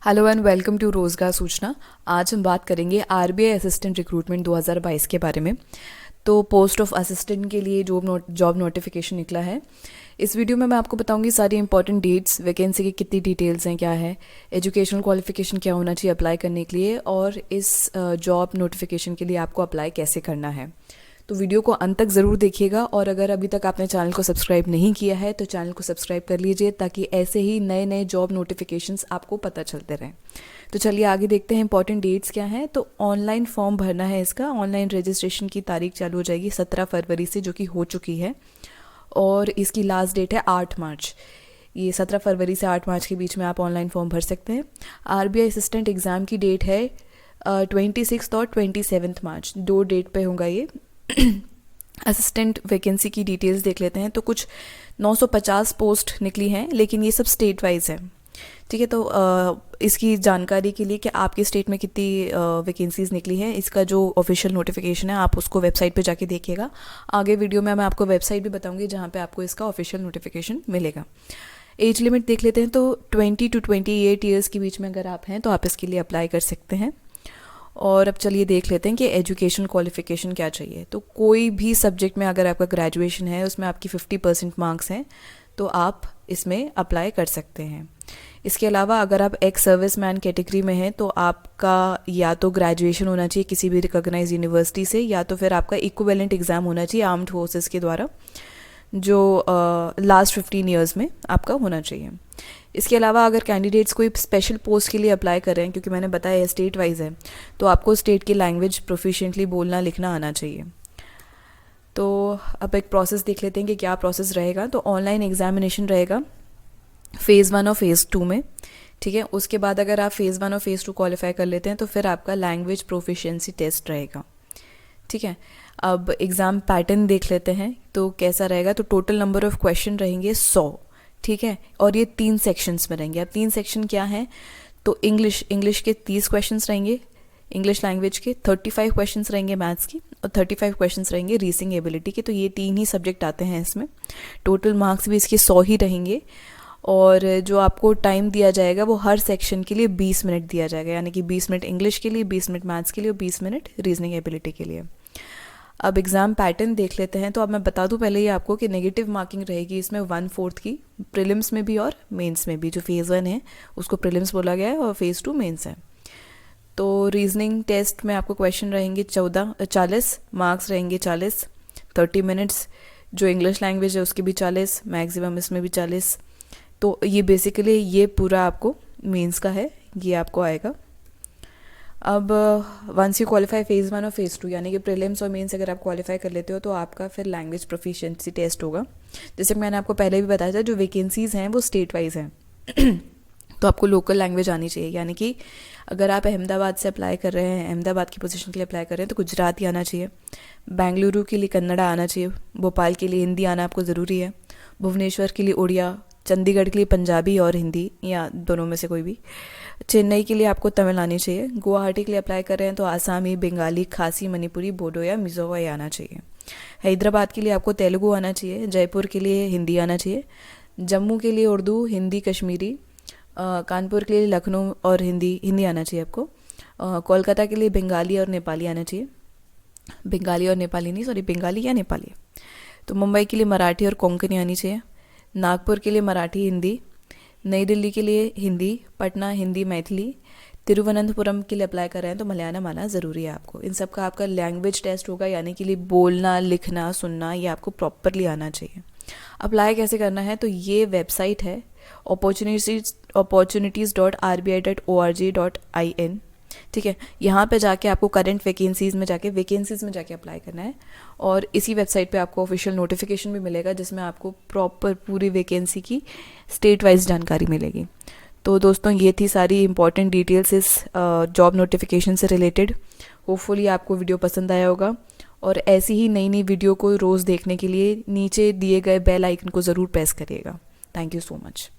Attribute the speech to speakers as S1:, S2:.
S1: Hello and welcome to रोज़गार सूचना। आज हम बात करेंगे आरबीआई असिस्टेंट रिक्रूटमेंट 2022 के बारे में। तो पोस्ट ऑफ असिस्टेंट के लिए जॉब नोटिफिकेशन निकला है। इस वीडियो में मैं आपको बताऊंगी सारी इंपॉर्टेंट डेट्स, वैकेंसी की कितनी डिटेल्स हैं, क्या है, एजुकेशनल क्वालिफिकेशन क्या होना चाहिए अप्लाई करने के लिए, और इस जॉब नोटिफिकेशन के लिए आपको अप्लाई कैसे करना है। तो वीडियो को अंत तक ज़रूर देखिएगा, और अगर अभी तक आपने चैनल को सब्सक्राइब नहीं किया है तो चैनल को सब्सक्राइब कर लीजिए, ताकि ऐसे ही नए नए जॉब नोटिफिकेशंस आपको पता चलते रहें। तो चलिए आगे देखते हैं इंपॉर्टेंट डेट्स क्या हैं। तो ऑनलाइन फॉर्म भरना है। इसका ऑनलाइन रजिस्ट्रेशन की तारीख चालू हो जाएगी 17 फरवरी से, जो कि हो चुकी है, और इसकी लास्ट डेट है 8 मार्च। ये 17 फरवरी से 8 मार्च के बीच में आप ऑनलाइन फॉर्म भर सकते हैं। आरबीआई असिस्टेंट एग्ज़ाम की डेट है 26 और 27 मार्च, 2 डेट पे होगा ये। असिस्टेंट वैकेंसी की डिटेल्स देख लेते हैं। तो कुछ 950 पोस्ट निकली हैं, लेकिन ये सब स्टेट वाइज है। ठीक है, तो इसकी जानकारी के लिए कि आपके स्टेट में कितनी वैकेंसीज निकली हैं, इसका जो ऑफिशियल नोटिफिकेशन है आप उसको वेबसाइट पे जाके देखिएगा। आगे वीडियो में मैं आपको वेबसाइट भी बताऊंगी जहाँ पे आपको इसका ऑफिशियल नोटिफिकेशन मिलेगा। एज लिमिट देख लेते हैं। तो 20 to 28 ईयर्स के बीच में अगर आप हैं तो आप इसके लिए अप्लाई कर सकते हैं। और अब चलिए देख लेते हैं कि एजुकेशन क्वालिफिकेशन क्या चाहिए। तो कोई भी सब्जेक्ट में अगर आपका ग्रेजुएशन है, उसमें आपकी 50% मार्क्स हैं, तो आप इसमें अप्लाई कर सकते हैं। इसके अलावा अगर आप एक्स सर्विस मैन कैटेगरी में हैं तो आपका या तो ग्रेजुएशन होना चाहिए किसी भी रिकॉग्नाइज यूनिवर्सिटी से, या तो फिर आपका इक्विवेलेंट एग्ज़ाम होना चाहिए आर्म्ड फोर्सेस के द्वारा, जो लास्ट 15 ईयर्स में आपका होना चाहिए। इसके अलावा अगर कैंडिडेट्स कोई स्पेशल पोस्ट के लिए अप्लाई कर रहे हैं, क्योंकि मैंने बताया स्टेट वाइज है, तो आपको स्टेट की लैंग्वेज प्रोफिशिएंटली बोलना लिखना आना चाहिए। तो अब एक प्रोसेस देख लेते हैं कि क्या प्रोसेस रहेगा। तो ऑनलाइन एग्जामिनेशन रहेगा फ़ेज़ 1 और फ़ेज़ 2 में। ठीक है, उसके बाद अगर आप फ़ेज़ 1 और फ़ेज़ 2 क्वालिफाई कर लेते हैं तो फिर आपका लैंग्वेज प्रोफिशिएंसी टेस्ट रहेगा। ठीक है, अब एग्ज़ाम पैटर्न देख लेते हैं तो कैसा रहेगा। तो टोटल नंबर ऑफ क्वेश्चन रहेंगे 100। ठीक है, और ये 3 सेक्शंस में रहेंगे। अब 3 सेक्शन क्या हैं। तो इंग्लिश के 30 क्वेश्चंस रहेंगे, इंग्लिश लैंग्वेज के 35 क्वेश्चंस रहेंगे मैथ्स की, और 35 क्वेश्चंस रहेंगे रीजनिंग एबिलिटी के। तो ये 3 ही सब्जेक्ट आते हैं इसमें। टोटल मार्क्स भी इसके 100 ही रहेंगे, और जो आपको टाइम दिया जाएगा वो हर सेक्शन के लिए 20 मिनट दिया जाएगा, यानी कि 20 मिनट इंग्लिश के लिए, 20 मिनट मैथ्स के लिए और 20 मिनट रीजनिंग एबिलिटी के लिए। अब एग्ज़ाम पैटर्न देख लेते हैं। तो अब मैं बता दूं पहले ही आपको कि नेगेटिव मार्किंग रहेगी इसमें 1/4 की, प्रीलिम्स में भी और मेंस में भी। जो फ़ेज़ 1 है उसको प्रीलिम्स बोला गया है और फ़ेज़ 2 मेंस है। तो रीजनिंग टेस्ट में आपको क्वेश्चन रहेंगे 40 मार्क्स रहेंगे 40, 30 मिनट्स। जो इंग्लिश लैंग्वेज है उसके भी 40, मैक्सिमम इसमें भी 40। तो ये बेसिकली ये पूरा आपको मेंस का है, ये आपको आएगा। अब वंस यू क्वालिफाई फ़ेज़ 1 और फ़ेज़ 2, यानी कि प्रीलिम्स और मेंस अगर आप क्वालिफाई कर लेते हो तो आपका फिर लैंग्वेज प्रोफिशिएंसी टेस्ट होगा। जैसे मैंने आपको पहले भी बताया था, जो वैकेंसीज़ हैं वो स्टेट वाइज हैं। तो आपको लोकल लैंग्वेज आनी चाहिए, यानी कि अगर आप अहमदाबाद से अप्लाई कर रहे हैं, अहमदाबाद की पोजीशन के लिए अप्लाई कर रहे हैं, तो गुजराती आना चाहिए। बेंगलुरु के लिए कन्नड़ा आना चाहिए। भोपाल के लिए हिंदी आना आपको ज़रूरी है। भुवनेश्वर के लिए उड़िया। चंडीगढ़ के लिए पंजाबी और हिंदी, या दोनों में से कोई भी। चेन्नई के लिए आपको तमिल आनी चाहिए। गुवाहाटी के लिए अप्लाई कर रहे हैं तो आसामी, बंगाली, खासी, मणिपुरी, बोडो या मिज़ोवा आना चाहिए। हैदराबाद के लिए आपको तेलुगु आना चाहिए। जयपुर के लिए हिंदी आना चाहिए। जम्मू के लिए उर्दू, हिंदी, कश्मीरी। कानपुर के लिए लखनऊ और हिंदी आना चाहिए आपको। कोलकाता के लिए बंगाली और नेपाली आना चाहिए। बंगाली और नेपाली नहीं, सॉरी, बंगाली या नेपाली। तो मुंबई के लिए मराठी और कोंकणी आनी चाहिए। नागपुर के लिए मराठी, हिंदी। नई दिल्ली के लिए हिंदी, पटना हिंदी, मैथिली। तिरुवनंतपुरम के लिए अप्लाई कर रहे हैं तो मलयालम आना ज़रूरी है आपको। इन सब का आपका लैंग्वेज टेस्ट होगा, यानी कि लिए बोलना, लिखना, सुनना, ये आपको प्रॉपरली आना चाहिए। अप्लाई कैसे करना है। तो ये वेबसाइट है opportunities.rbi.org.in। ठीक है, यहाँ पे जाके आपको करंट वैकेंसीज़ में जाके अप्लाई करना है, और इसी वेबसाइट पे आपको ऑफिशियल नोटिफिकेशन भी मिलेगा, जिसमें आपको प्रॉपर पूरी वैकेंसी की स्टेट वाइज जानकारी मिलेगी। तो दोस्तों, ये थी सारी इंपॉर्टेंट डिटेल्स इस जॉब नोटिफिकेशन से रिलेटेड। होपफुली आपको वीडियो पसंद आया होगा, और ऐसी ही नई नई वीडियो को रोज़ देखने के लिए नीचे दिए गए बेल आइकन को ज़रूर प्रेस करिएगा। Thank you so much.